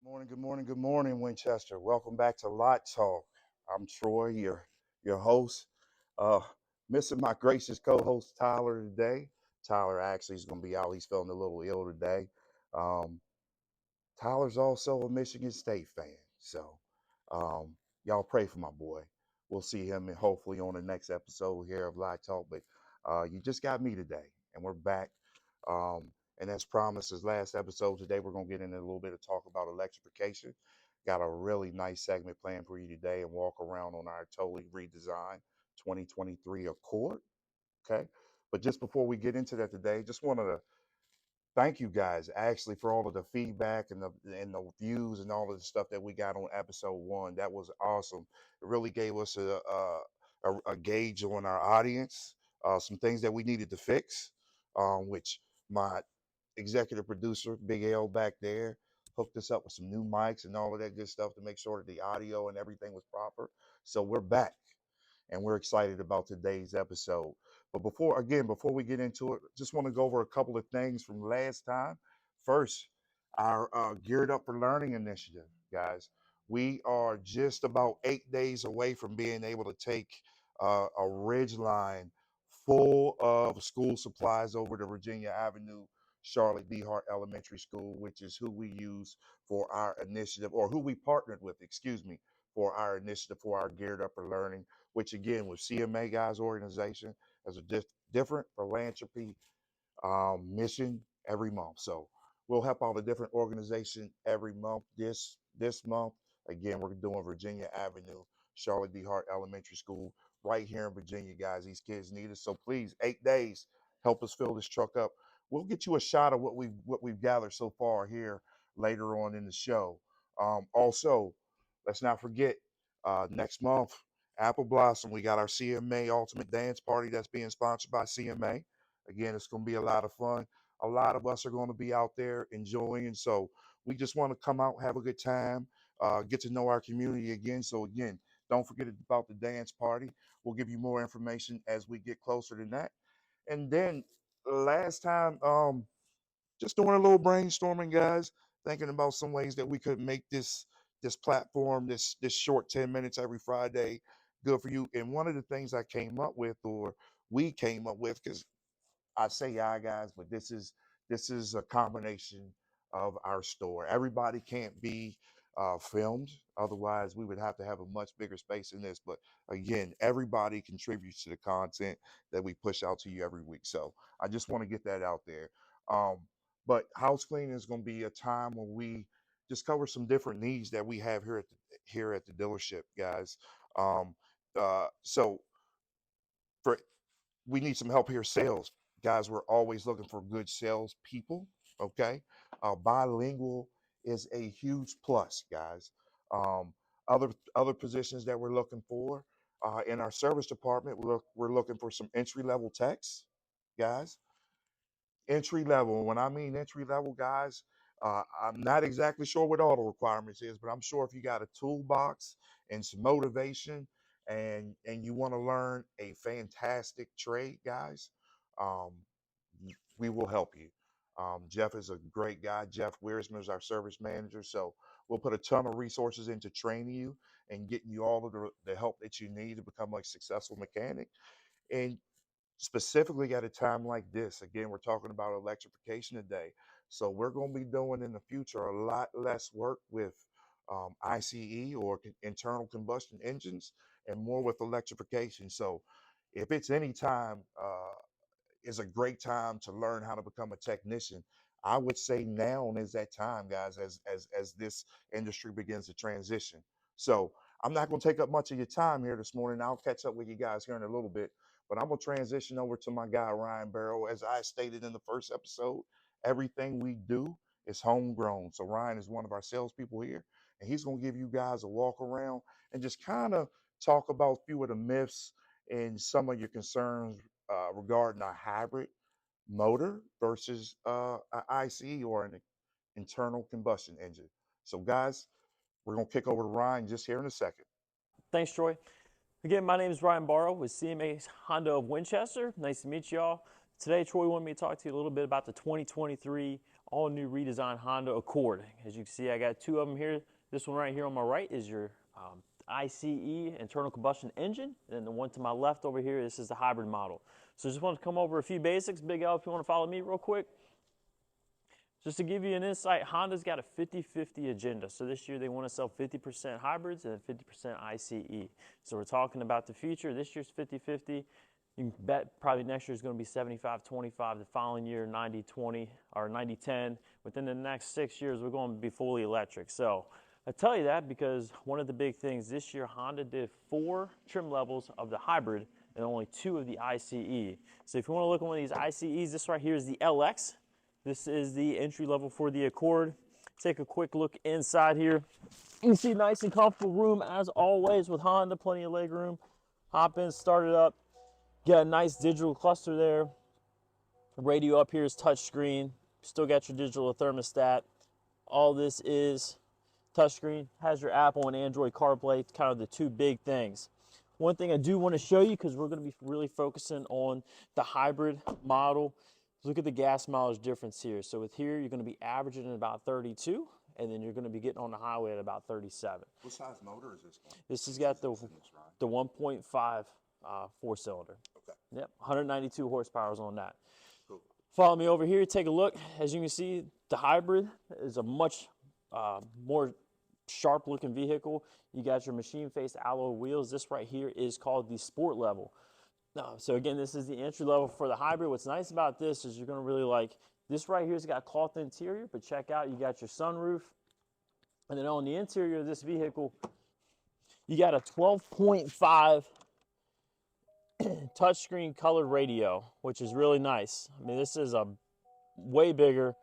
Good morning, Winchester. Welcome back to Lot Talk. I'm Troy, your host. Uh, Missing my gracious co-host Tyler today. Tyler actually is going to be out. He's feeling a little ill today. Um, Tyler's also a Michigan State fan, so um, y'all pray for my boy. We'll see him and hopefully on the next episode here of Lot Talk. But you just got me today, and we're back. And as promised, as last episode today, we're gonna get into a little bit of talk about electrification. Got a really nice segment planned for you today, and walk around on our totally redesigned 2023 Accord. Okay, but just before we get into that today, just wanted to thank you guys actually for all of the feedback and the views and all of the stuff that we got on episode one. That was awesome. It really gave us a gauge on our audience, some things that we needed to fix, which my executive producer Big L back there hooked us up with some new mics and all of that good stuff to make sure that the audio and everything was proper. So we're back and we're excited about today's episode. But before we get into it, just want to go over a couple of things from last time. First, our Geared Up for Learning initiative, guys. We are just about 8 days away from being able to take a ridge line full of school supplies over to Virginia Avenue, Charlotte D. Hart Elementary School, which is who we use for our initiative, or who we partnered with, excuse me, for our initiative for our Geared Up for Learning, which again with CMA guys organization as a different philanthropy mission every month. So we'll help out a different organization every month. This month, again, we're doing Virginia Avenue, Charlotte D. Hart Elementary School, right here in Virginia, guys. These kids need us. So please, 8 days, help us fill this truck up. We'll get you a shot of what we've gathered so far here later on in the show. Also, let's not forget next month, Apple Blossom. We got our CMA Ultimate Dance Party that's being sponsored by CMA. Again, it's going to be a lot of fun. A lot of us are going to be out there enjoying. And so we just want to come out, have a good time, get to know our community again. So, again, don't forget about the dance party. We'll give you more information as we get closer to that. And then last time, just doing a little brainstorming, guys, thinking about some ways that we could make this platform, this short 10 minutes every Friday, good for you. And one of the things I came up with, or we came up with, because I say "I" guys, but this is a combination of our store. Everybody can't be filmed, otherwise we would have to have a much bigger space in this. But again, everybody contributes to the content that we push out to you every week. So I just want to get that out there. Um, but house cleaning is going to be a time when we just cover some different needs that we have here at the dealership, guys. Um, so for we need some help here sales guys. We're always looking for good sales people. Okay, bilingual is a huge plus, guys. um, other positions that we're looking for in our service department, we're looking for some entry level techs, guys. Entry level, when I mean entry level, guys, I'm not exactly sure what all the requirements is, but I'm sure if you got a toolbox and some motivation, and you want to learn a fantastic trade, guys, um, we will help you. Jeff is a great guy. Jeff Wiersman is our service manager, so we'll put a ton of resources into training you and getting you all of the help that you need to become a successful mechanic. And specifically at a time like this, again, we're talking about electrification today. So we're going to be doing in the future a lot less work with ICE, or internal combustion engines, and more with electrification. So if it's any time, is a great time to learn how to become a technician. I would say now is that time, guys, as this industry begins to transition. So I'm not going to take up much of your time here this morning. I'll catch up with you guys here in a little bit, but I'm going to transition over to my guy Ryan Barrow. As I stated in the first episode, everything we do is homegrown. So Ryan is one of our salespeople here, and he's going to give you guys a walk around and just kind of talk about a few of the myths and some of your concerns regarding a hybrid motor versus an ICE, or an internal combustion engine. So, guys, we're going to kick over to Ryan just here in a second. Thanks, Troy. Again, my name is Ryan Barrow with CMA Honda of Winchester. Nice to meet y'all. Today, Troy wanted me to talk to you a little bit about the 2023 all new redesigned Honda Accord. As you can see, I got two of them here. This one right here on my right is your ICE, internal combustion engine. And then the one to my left over here, this is the hybrid model. So just want to come over a few basics. Big L, if you want to follow me real quick. Just to give you an insight, Honda's got a 50-50 agenda. So this year they want to sell 50% hybrids and 50% ICE. So we're talking about the future. This year's 50-50. You can bet probably next year is going to be 75-25. The following year, 90-20 or 90-10. Within the next 6 years, we're going to be fully electric. So I tell you that because one of the big things this year, Honda did 4 trim levels of the hybrid and only 2 of the ICE. So if you want to look at one of these ICEs, this right here is the LX. This is the entry level for the Accord. Take a quick look inside here. You can see nice and comfortable room as always with Honda, plenty of leg room. Hop in, start it up. Got a nice digital cluster there. The radio up here is touchscreen. Still got your digital thermostat. All this is touchscreen. Has your Apple and Android CarPlay, kind of the two big things. One thing I do want to show you, because we're going to be really focusing on the hybrid model, look at the gas mileage difference here. So with here, you're going to be averaging at about 32, and then you're going to be getting on the highway at about 37. What size motor is this one? This has got the 1.5 4-cylinder. Okay. Yep, 192 horsepower on that. Cool. Follow me over here, take a look. As you can see, the hybrid is a much more sharp looking vehicle. You got your machine face alloy wheels. This right here is called the sport level. So again, this is the entry level for the hybrid. What's nice about this is you're going to really like this right here. Has got cloth interior, but check out, you got your sunroof. And then on the interior of this vehicle, you got a 12.5 touchscreen colored radio, which is really nice. I mean, this is a way bigger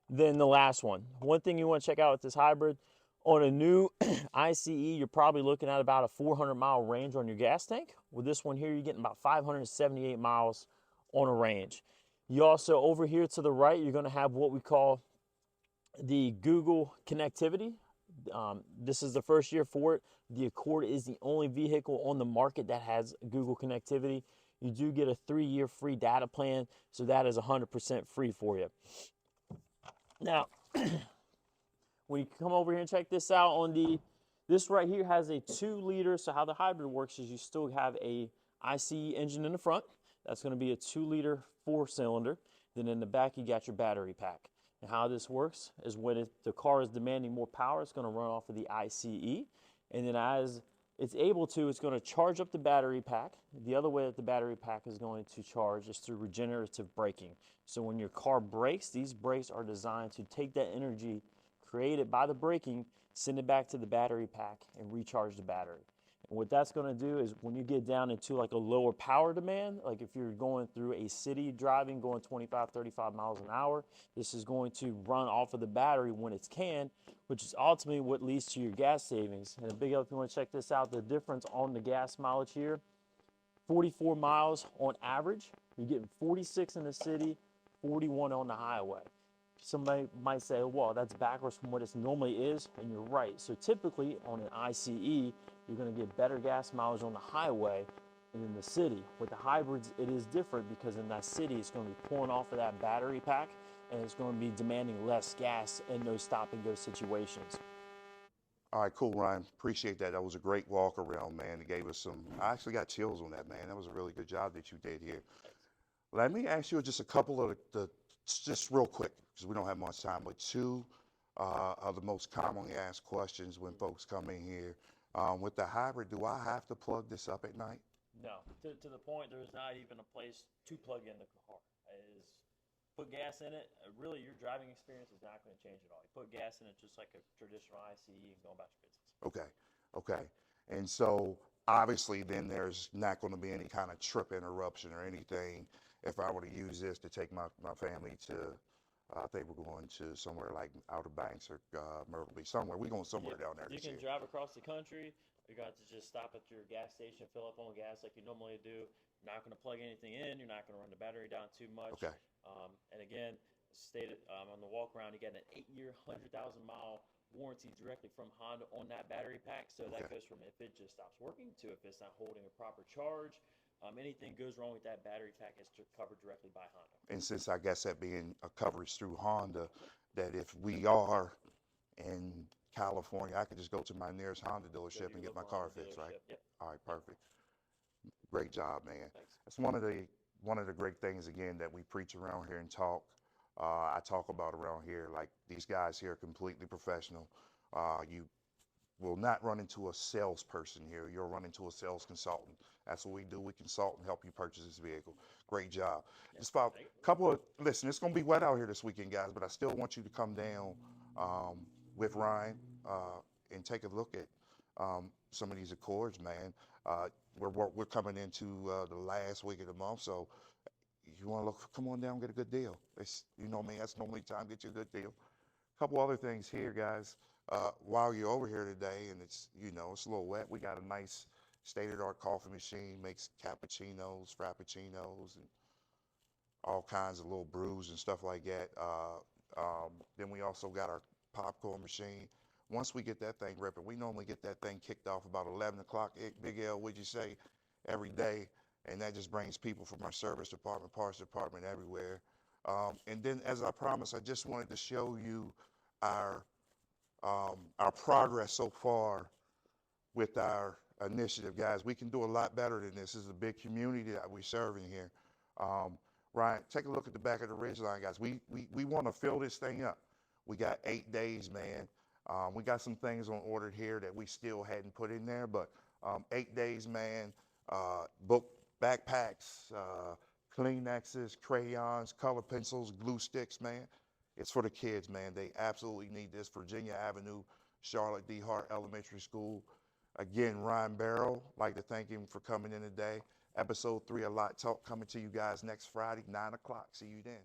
than the last one. One thing you want to check out with this hybrid, on a new ICE, you're probably looking at about a 400-mile range on your gas tank. With this one here, you're getting about 578 miles on a range. You also, over here to the right, you're going to have what we call the Google connectivity. This is the first year for it. The Accord is the only vehicle on the market that has Google connectivity. You do get a 3-year free data plan, so that is 100% free for you. Now, when you come over here and check this out on this right here has a 2-liter. So how the hybrid works is you still have a ICE engine in the front. That's going to be a 2-liter 4-cylinder. Then in the back, you got your battery pack. And how this works is when the car is demanding more power, it's going to run off of the ICE. And then as it's able to, it's going to charge up the battery pack. The other way that the battery pack is going to charge is through regenerative braking. So when your car brakes, these brakes are designed to take that energy created by the braking, send it back to the battery pack and recharge the battery. And what that's going to do is when you get down into like a lower power demand, like if you're going through a city driving, going 25, 35 miles an hour, this is going to run off of the battery when it's canned, which is ultimately what leads to your gas savings. And a big up, if you want to check this out, the difference on the gas mileage here, 44 miles on average. You're getting 46 in the city, 41 on the highway. Somebody might say, well, that's backwards from what it normally is, and you're right. So typically on an ICE, you're going to get better gas mileage on the highway than in the city. With the hybrids, it is different because in that city, it's going to be pulling off of that battery pack, and it's going to be demanding less gas in those stop-and-go situations. All right, cool, Ryan. Appreciate that. That was a great walk around, man. It gave us some, I actually got chills on that, man. That was a really good job that you did here. Let me ask you just a couple of just real quick, because we don't have much time, but 2 of the most commonly asked questions when folks come in here. With the hybrid, do I have to plug this up at night? No, to the point, there's not even a place to plug in the car. It is put gas in it. Really, your driving experience is not going to change at all. You put gas in it just like a traditional ICE and go about your business. Okay. And so obviously then there's not going to be any kind of trip interruption or anything if I were to use this to take my family to, I think we're going to somewhere like Outer Banks or Myrtle Beach, somewhere. We're going somewhere down there. You can drive across the country. You're going to just stop at your gas station, fill up on gas like you normally do. You're not going to plug anything in. You're not going to run the battery down too much. Okay. And again, stated on the walk around, you get an 8-year, 100,000-mile warranty directly from Honda on that battery pack. So that goes from if it just stops working to if it's not holding a proper charge. Anything goes wrong with that battery pack is covered directly by Honda. And since I guess that being a coverage through Honda, that if we are in California, I could just go to my nearest Honda Go to dealership your and get my local car Honda fixed, right? dealership. Yep. All right, perfect. Great job, man. Thanks. That's one of the great things again that we preach around here and talk. I talk about around here, like these guys here are completely professional. You will not run into a salesperson here. You'll run into a sales consultant. That's what we do. We consult and help you purchase this vehicle. Great job. Yep. Just about a couple of, listen, it's going to be wet out here this weekend, guys, but I still want you to come down um, with Ryan and take a look at some of these Accords, man. We're coming into the last week of the month, so you want to look, come on down, get a good deal. You know me, that's normally time, get you a good deal. A couple other things here, guys. While you're over here today, and it's, you know, it's a little wet, we got a nice state-of-the-art coffee machine, makes cappuccinos, frappuccinos, and all kinds of little brews and stuff like that. Then we also got our popcorn machine. Once we get that thing ripping, we normally get that thing kicked off about 11 o'clock, Big L, would you say, every day. And that just brings people from our service department, parts department, everywhere. And then, as I promised, I just wanted to show you our progress so far with our initiative, guys. We can do a lot better than this. This is a big community that we're serving here. Um, Ryan, take a look at the back of the ridge line, guys. We want to fill this thing up. We got 8 days, man. We got some things on order here that we still hadn't put in there, but 8 days, man. Book backpacks, Kleenexes, crayons, color pencils, glue sticks, man. It's for the kids, man. They absolutely need this. Virginia Avenue, Charlotte D. Hart Elementary School. Again, Ryan Barrow, like to thank him for coming in today. Episode 3 of Lot Talk coming to you guys next Friday, 9 o'clock. See you then.